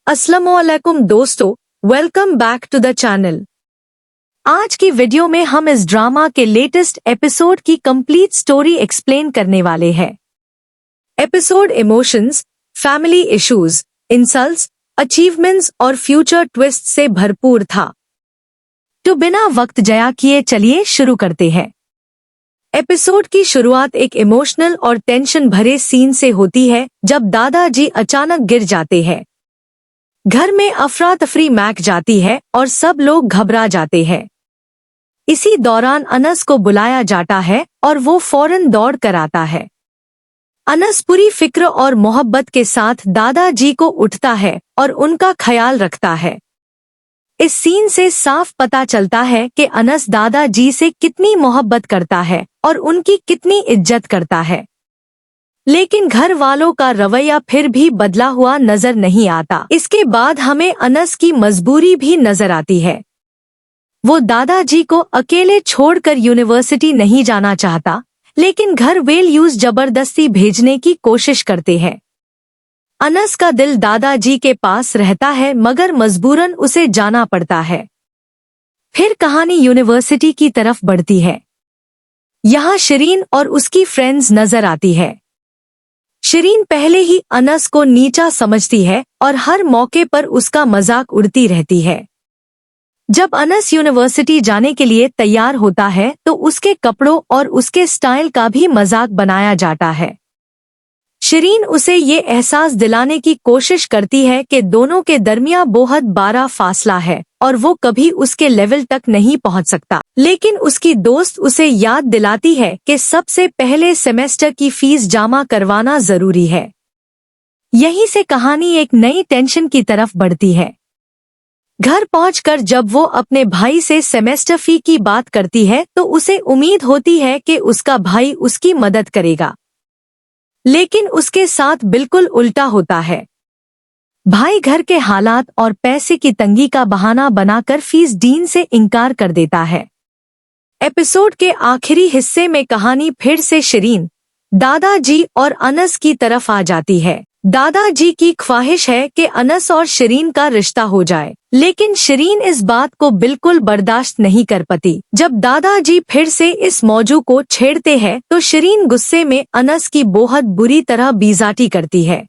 अस्सलामुअलैकुम दोस्तों, welcome back to the channel. आज की वीडियो में हम इस ड्रामा के लेटेस्ट एपिसोड की कंप्लीट स्टोरी एक्सप्लेन करने वाले हैं। Episode emotions, family issues, insults, achievements और फ्यूचर ट्विस्ट से भरपूर था। तो बिना वक्त जाया किए चलिए शुरू करते हैं। एपिसोड की शुरुआत एक इमोशनल और टेंशन भरे सीन से होती है जब दादाजी अचानक गिर जाते हैं। घर में अफरा तफरी मैक जाती है और सब लोग घबरा जाते हैं। इसी दौरान अनस को बुलाया जाता है और वो फौरन दौड़ कर आता है। अनस पूरी फिक्र और मोहब्बत के साथ दादाजी को उठता है और उनका ख्याल रखता है। इस सीन से साफ पता चलता है कि अनस दादाजी से कितनी मोहब्बत करता है और उनकी कितनी इज्जत करता है। लेकिन घर वालों का रवैया फिर भी बदला हुआ नजर नहीं आता। इसके बाद हमें अनस की मजबूरी भी नजर आती है। वो दादाजी को अकेले छोड़कर यूनिवर्सिटी नहीं जाना चाहता, लेकिन घर वेल्यूज जबरदस्ती भेजने की कोशिश करते हैं। अनस का दिल दादाजी के पास रहता है मगर मजबूरन उसे जाना पड़ता है। फिर कहानी यूनिवर्सिटी की तरफ बढ़ती है। यहाँ शिरीन और उसकी फ्रेंड्स नजर आती है। शिरीन पहले ही अनस को नीचा समझती है और हर मौके पर उसका मजाक उड़ती रहती है। जब अनस यूनिवर्सिटी जाने के लिए तैयार होता है तो उसके कपड़ों और उसके स्टाइल का भी मजाक बनाया जाता है। शिरीन उसे ये एहसास दिलाने की कोशिश करती है कि दोनों के दरमियां बहुत बड़ा फासला है और वो कभी उसके लेवल तक नहीं पहुंच सकता। लेकिन उसकी दोस्त उसे याद दिलाती है कि सबसे पहले सेमेस्टर की फीस जमा करवाना जरूरी है। यहीं से कहानी एक नई टेंशन की तरफ बढ़ती है। घर पहुंचकर जब वो अपने भाई से सेमेस्टर फी की बात करती है तो उसे उम्मीद होती है कि उसका भाई उसकी मदद करेगा, लेकिन उसके साथ बिल्कुल उल्टा होता है। भाई घर के हालात और पैसे की तंगी का बहाना बनाकर फीस डीन से इनकार कर देता है। एपिसोड के आखिरी हिस्से में कहानी फिर से शिरीन, दादाजी और अनस की तरफ आ जाती है। दादाजी की ख्वाहिश है कि अनस और शिरीन का रिश्ता हो जाए, लेकिन शिरीन इस बात को बिल्कुल बर्दाश्त नहीं कर पाती। जब दादाजी फिर से इस मौजू को छेड़ते हैं तो शिरीन गुस्से में अनस की बहुत बुरी तरह बेइज्जती करती है।